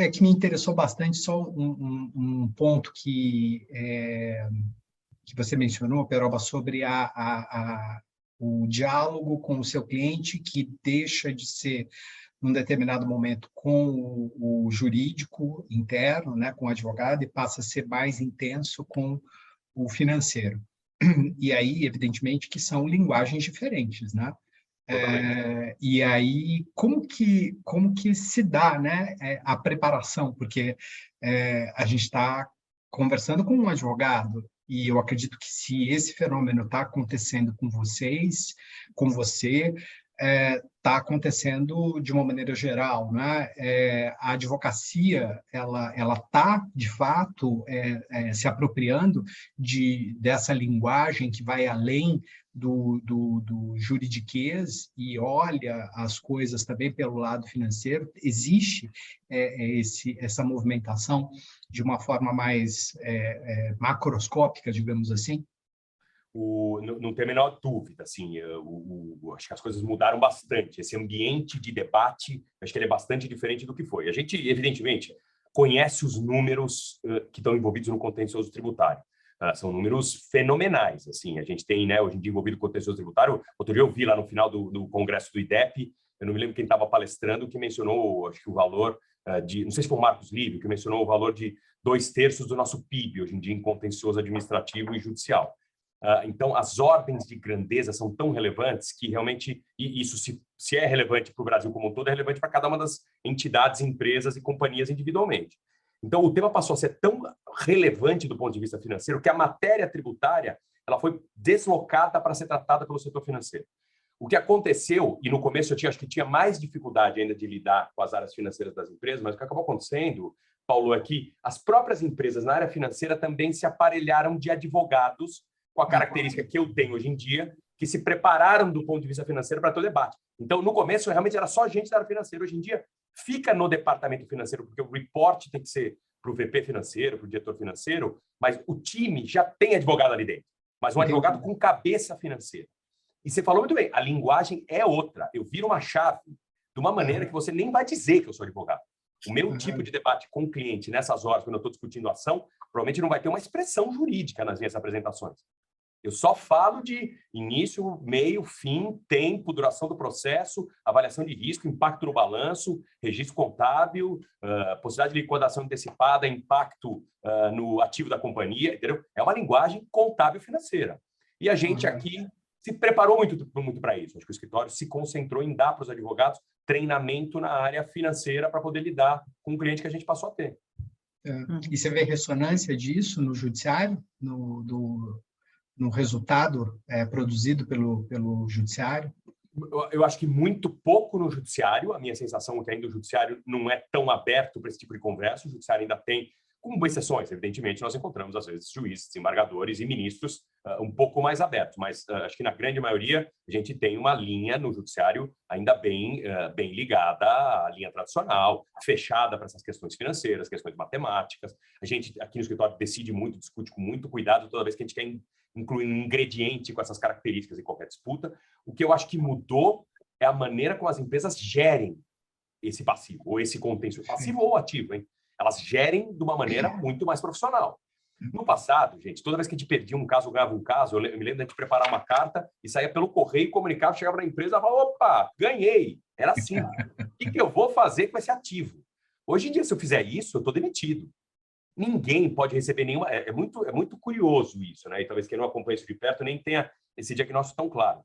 que me interessou bastante, só um ponto que você mencionou, Peroba, sobre o diálogo com o seu cliente, que deixa de ser, num determinado momento, com o jurídico interno, né, com o advogado, e passa a ser mais intenso com o financeiro. E aí, evidentemente, que são linguagens diferentes, né? E aí, como que se dá, né, a preparação? Porque a gente está conversando com um advogado, e eu acredito que se esse fenômeno está acontecendo com vocês, com você, está acontecendo de uma maneira geral, né? A advocacia, ela está, de fato, se apropriando dessa linguagem que vai além do juridiquês e olha as coisas também pelo lado financeiro. Existe essa movimentação de uma forma mais macroscópica, digamos assim? Não tem a menor dúvida, assim, acho que as coisas mudaram bastante. Esse ambiente de debate, acho que ele é bastante diferente do que foi. A gente, evidentemente, conhece os números que estão envolvidos no contencioso tributário. São números fenomenais, assim. A gente tem, né, hoje em dia, envolvido no contencioso tributário. Outro dia eu vi lá no final do congresso do IDEP, eu não me lembro quem estava palestrando, que mencionou, acho que o valor não sei se foi o Marcos Livre, que mencionou o valor de 2/3 do nosso PIB, hoje em dia, em contencioso administrativo e judicial. Então, as ordens de grandeza são tão relevantes que realmente, e isso se é relevante para o Brasil como um todo, é relevante para cada uma das entidades, empresas e companhias individualmente. Então, o tema passou a ser tão relevante do ponto de vista financeiro que a matéria tributária ela foi deslocada para ser tratada pelo setor financeiro. O que aconteceu, e no começo acho que tinha mais dificuldade ainda de lidar com as áreas financeiras das empresas, mas o que acabou acontecendo, Paulo, é que as próprias empresas na área financeira também se aparelharam de advogados com a característica que eu tenho hoje em dia, que se prepararam do ponto de vista financeiro para ter o debate. Então, no começo, realmente era só gente da área financeira. Hoje em dia, fica no departamento financeiro, porque o report tem que ser para o VP financeiro, para o diretor financeiro, mas o time já tem advogado ali dentro, mas um advogado com cabeça financeira. E você falou muito bem, a linguagem é outra. Eu viro uma chave de uma maneira que você nem vai dizer que eu sou advogado. O meu tipo de debate com o cliente nessas horas, quando eu estou discutindo ação, provavelmente não vai ter uma expressão jurídica nas minhas apresentações. Eu só falo de início, meio, fim, tempo, duração do processo, avaliação de risco, impacto no balanço, registro contábil, possibilidade de liquidação antecipada, impacto no ativo da companhia, entendeu? É uma linguagem contábil financeira. E a gente aqui se preparou muito para isso. Acho que o escritório se concentrou em dar para os advogados treinamento na área financeira para poder lidar com o cliente que a gente passou a ter. E você vê ressonância disso no judiciário, no resultado produzido pelo judiciário? Eu acho que muito pouco no judiciário. A minha sensação é que ainda o judiciário não é tão aberto para esse tipo de conversa. O judiciário ainda tem, com exceções, evidentemente, nós encontramos, às vezes, juízes, desembargadores e ministros um pouco mais abertos, mas acho que, na grande maioria, a gente tem uma linha no judiciário ainda bem ligada à linha tradicional, fechada para essas questões financeiras, questões matemáticas. A gente, aqui no escritório, decide muito, discute com muito cuidado toda vez que a gente quer incluir um ingrediente com essas características em qualquer disputa. O que eu acho que mudou é a maneira como as empresas gerem esse passivo, ou esse contencioso, passivo ou ativo, hein? Elas gerem de uma maneira muito mais profissional. No passado, gente, toda vez que a gente perdia um caso ou ganhava um caso, eu me lembro de a gente preparar uma carta e saía pelo correio, comunicava, chegava na empresa e falava, opa, ganhei. Era assim. O que eu vou fazer com esse ativo? Hoje em dia, se eu fizer isso, eu estou demitido. Ninguém pode receber nenhuma... É muito curioso isso, né? E talvez quem não acompanha isso de perto nem tenha esse diagnóstico tão claro.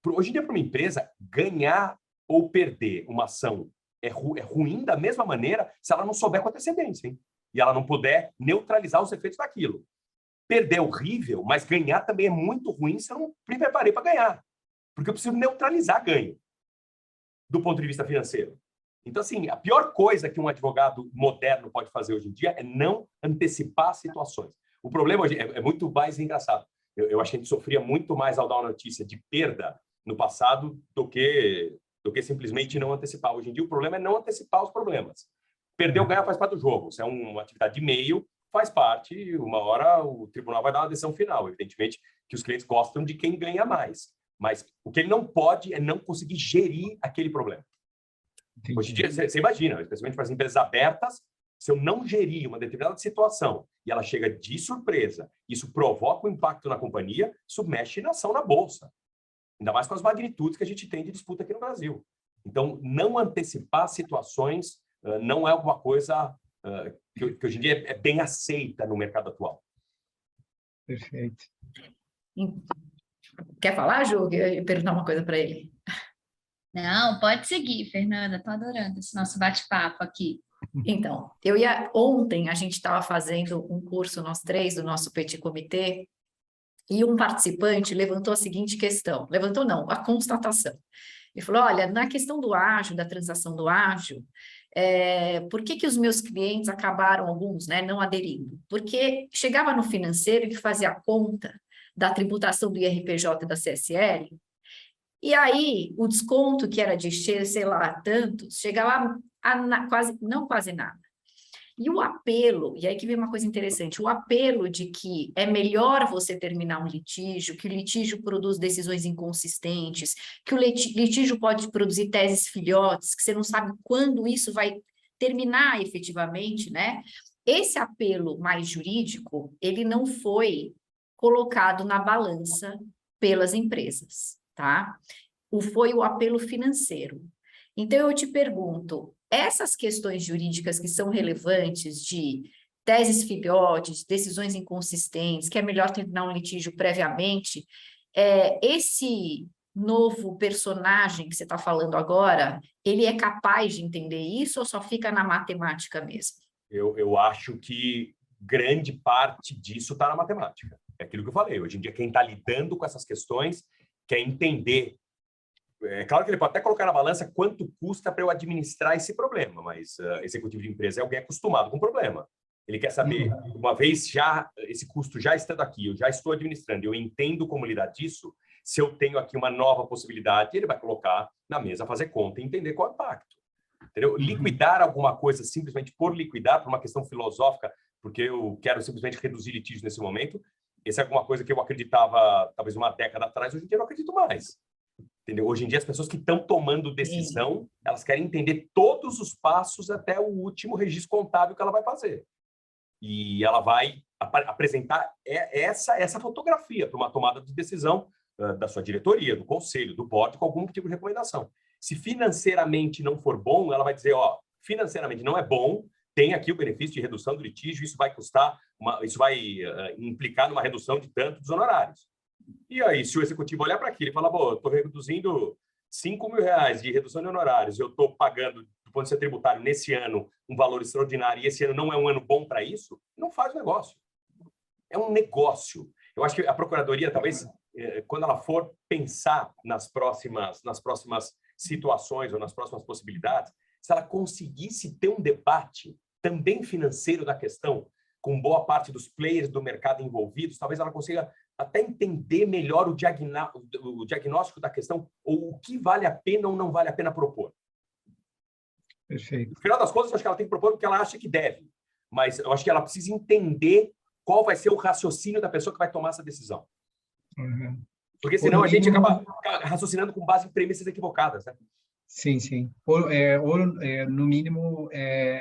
Hoje em dia, para uma empresa, ganhar ou perder uma ação é ruim da mesma maneira se ela não souber com antecedência, hein? E ela não puder neutralizar os efeitos daquilo. Perder é horrível, mas ganhar também é muito ruim se eu não me preparei para ganhar. Porque eu preciso neutralizar ganho do ponto de vista financeiro. Então, assim, a pior coisa que um advogado moderno pode fazer hoje em dia é não antecipar situações. O problema hoje é muito mais engraçado. Eu acho que a gente sofria muito mais ao dar uma notícia de perda no passado do que simplesmente não antecipar. Hoje em dia, o problema é não antecipar os problemas. Perder ou ganhar faz parte do jogo. Se é uma atividade de meio, faz parte. Uma hora o tribunal vai dar uma decisão final. Evidentemente que os clientes gostam de quem ganha mais. Mas o que ele não pode é não conseguir gerir aquele problema. Hoje em dia, você imagina, especialmente para as empresas abertas, se eu não gerir uma determinada situação e ela chega de surpresa, isso provoca um impacto na companhia, isso mexe na ação na bolsa. Ainda mais com as magnitudes que a gente tem de disputa aqui no Brasil. Então, não antecipar situações não é alguma coisa que hoje em dia é bem aceita no mercado atual. Perfeito. Quer falar, Ju? Eu ia perguntar uma coisa para ele. Não, pode seguir, Fernanda. Estou adorando esse nosso bate-papo aqui. Então, ontem a gente estava fazendo um curso, nós três, do nosso Petit Comitê, e um participante levantou a seguinte questão, levantou não, a constatação. Ele falou, olha, na questão do ágio, da transação do ágio, por que os meus clientes acabaram, alguns, né, não aderindo? Porque chegava no financeiro e fazia a conta da tributação do IRPJ e da CSL, e aí o desconto que era de, sei lá, tantos, chegava quase nada. E o apelo, e aí que vem uma coisa interessante, o apelo de que é melhor você terminar um litígio, que o litígio produz decisões inconsistentes, que o litígio pode produzir teses filhotes, que você não sabe quando isso vai terminar efetivamente, né? Esse apelo mais jurídico, ele não foi colocado na balança pelas empresas, tá? Foi o apelo financeiro. Então, eu te pergunto, essas questões jurídicas que são relevantes de teses filhotes, decisões inconsistentes, que é melhor terminar um litígio previamente, esse novo personagem que você está falando agora, ele é capaz de entender isso ou só fica na matemática mesmo? Eu acho que grande parte disso está na matemática. É aquilo que eu falei. Hoje em dia, quem está lidando com essas questões quer entender. É claro que ele pode até colocar na balança quanto custa para eu administrar esse problema, mas executivo de empresa é alguém acostumado com o problema. Ele quer saber, uma vez já esse custo já estando aqui, eu já estou administrando, eu entendo como lidar disso, se eu tenho aqui uma nova possibilidade, ele vai colocar na mesa, fazer conta e entender qual é o impacto. Entendeu? Liquidar alguma coisa simplesmente por liquidar, por uma questão filosófica, porque eu quero simplesmente reduzir litígio nesse momento, essa é alguma coisa que eu acreditava talvez uma década atrás, hoje em dia eu não acredito mais. Entendeu? Hoje em dia, as pessoas que estão tomando decisão, elas querem entender todos os passos até o último registro contábil que ela vai fazer. E ela vai apresentar essa fotografia para uma tomada de decisão da sua diretoria, do conselho, do board, com algum tipo de recomendação. Se financeiramente não for bom, ela vai dizer, ó, financeiramente não é bom, tem aqui o benefício de redução do litígio, isso vai custar, isso vai implicar numa redução de tanto dos honorários. E aí, se o executivo olhar para aquilo e falar, bom, eu estou reduzindo R$5.000 de redução de honorários, eu estou pagando, do ponto de vista tributário, nesse ano, um valor extraordinário, e esse ano não é um ano bom para isso, não faz o negócio. É um negócio. Eu acho que a Procuradoria, talvez, quando ela for pensar nas próximas situações ou nas próximas possibilidades, se ela conseguisse ter um debate também financeiro da questão, com boa parte dos players do mercado envolvidos, talvez ela consiga até entender melhor o diagnóstico da questão, ou o que vale a pena ou não vale a pena propor. Perfeito. No final das contas, eu acho que ela tem que propor o que ela acha que deve, mas eu acho que ela precisa entender qual vai ser o raciocínio da pessoa que vai tomar essa decisão. Uhum. Porque senão a gente acaba raciocinando com base em premissas equivocadas, né? Sim, sim. Ou no mínimo,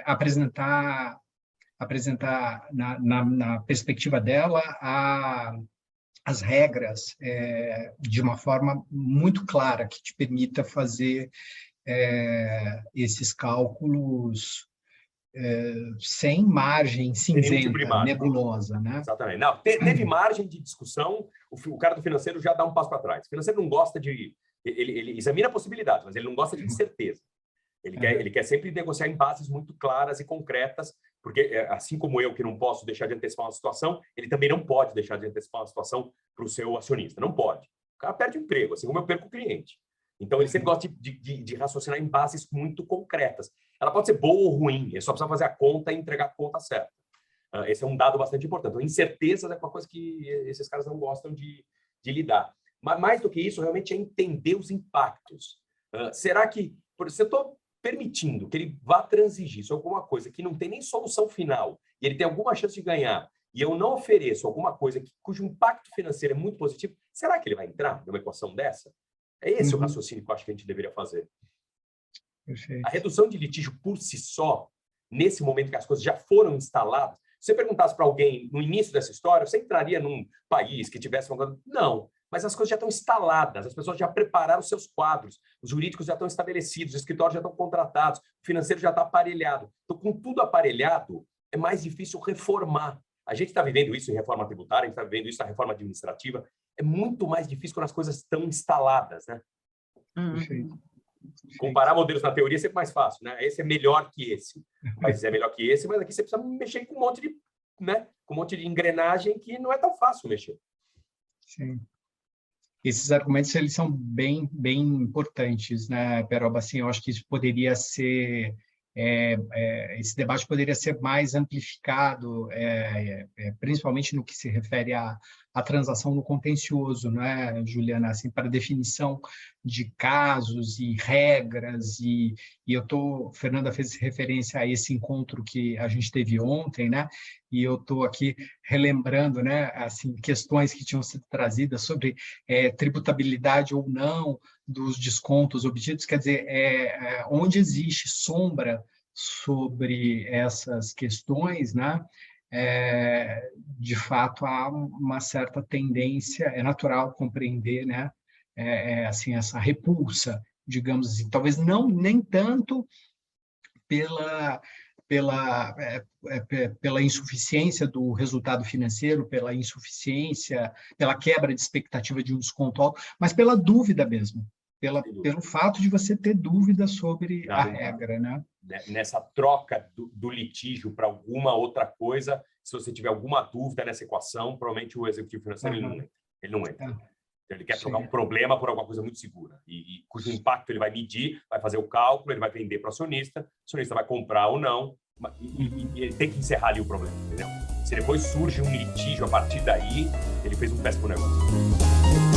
apresentar na perspectiva dela as regras de uma forma muito clara, que te permita fazer esses cálculos sem margem cinzenta, nebulosa, né? Exatamente. Não, teve margem de discussão, o cara do financeiro já dá um passo para trás. O financeiro não gosta de... Ele examina possibilidades, mas ele não gosta de incerteza. Ele quer sempre negociar em bases muito claras e concretas, porque assim como eu, que não posso deixar de antecipar uma situação, ele também não pode deixar de antecipar uma situação para o seu acionista. Não pode. O cara perde o emprego, assim como eu perco o cliente. Então, ele sempre gosta de raciocinar em bases muito concretas. Ela pode ser boa ou ruim, ele só precisa fazer a conta e entregar a conta certa. Esse é um dado bastante importante. Então, incertezas é uma coisa que esses caras não gostam de lidar. Mas, mais do que isso, realmente é entender os impactos. Será que, se eu estou permitindo que ele vá transigir sobre alguma coisa que não tem nem solução final e ele tem alguma chance de ganhar, e eu não ofereço alguma coisa cujo impacto financeiro é muito positivo, será que ele vai entrar numa equação dessa? É esse o raciocínio que eu acho que a gente deveria fazer. Perfeito. A redução de litígio por si só, nesse momento que as coisas já foram instaladas, se você perguntasse para alguém no início dessa história, você entraria num país que tivesse... Não, mas as coisas já estão instaladas, as pessoas já prepararam seus quadros, os jurídicos já estão estabelecidos, os escritórios já estão contratados, o financeiro já está aparelhado. Então, com tudo aparelhado, é mais difícil reformar. A gente está vivendo isso em reforma tributária, a gente está vivendo isso na reforma administrativa. É muito mais difícil quando as coisas estão instaladas, né? Perfeito. Comparar modelos na teoria é sempre mais fácil, né? Esse é melhor que esse, mas é melhor que esse, mas aqui você precisa mexer com um monte de, né? Com um monte de engrenagem que não é tão fácil mexer. Sim. Esses argumentos, eles são bem importantes, né, Peroba? Assim, eu acho que isso poderia ser... esse debate poderia ser mais amplificado, principalmente no que se refere à transação no contencioso, né, Juliana? Assim, para definição de casos e regras, Fernanda fez referência a esse encontro que a gente teve ontem, né? E eu estou aqui relembrando, né, assim, questões que tinham sido trazidas sobre tributabilidade ou não dos descontos obtidos, quer dizer, onde existe sombra sobre essas questões, né? De fato, há uma certa tendência, é natural compreender, né? Assim, essa repulsa, digamos assim, talvez não nem tanto pela insuficiência do resultado financeiro, pela quebra de expectativa de um desconto alto, mas pela dúvida mesmo, pelo fato de você ter dúvida sobre a regra, né? Nessa troca do litígio para alguma outra coisa, se você tiver alguma dúvida nessa equação, provavelmente o executivo financeiro ele não entra. Ele quer trocar um problema por alguma coisa muito segura, e cujo impacto ele vai medir, vai fazer o cálculo, ele vai vender para o acionista vai comprar ou não, e ele tem que encerrar ali o problema, entendeu? Se depois surge um litígio a partir daí, ele fez um péssimo negócio.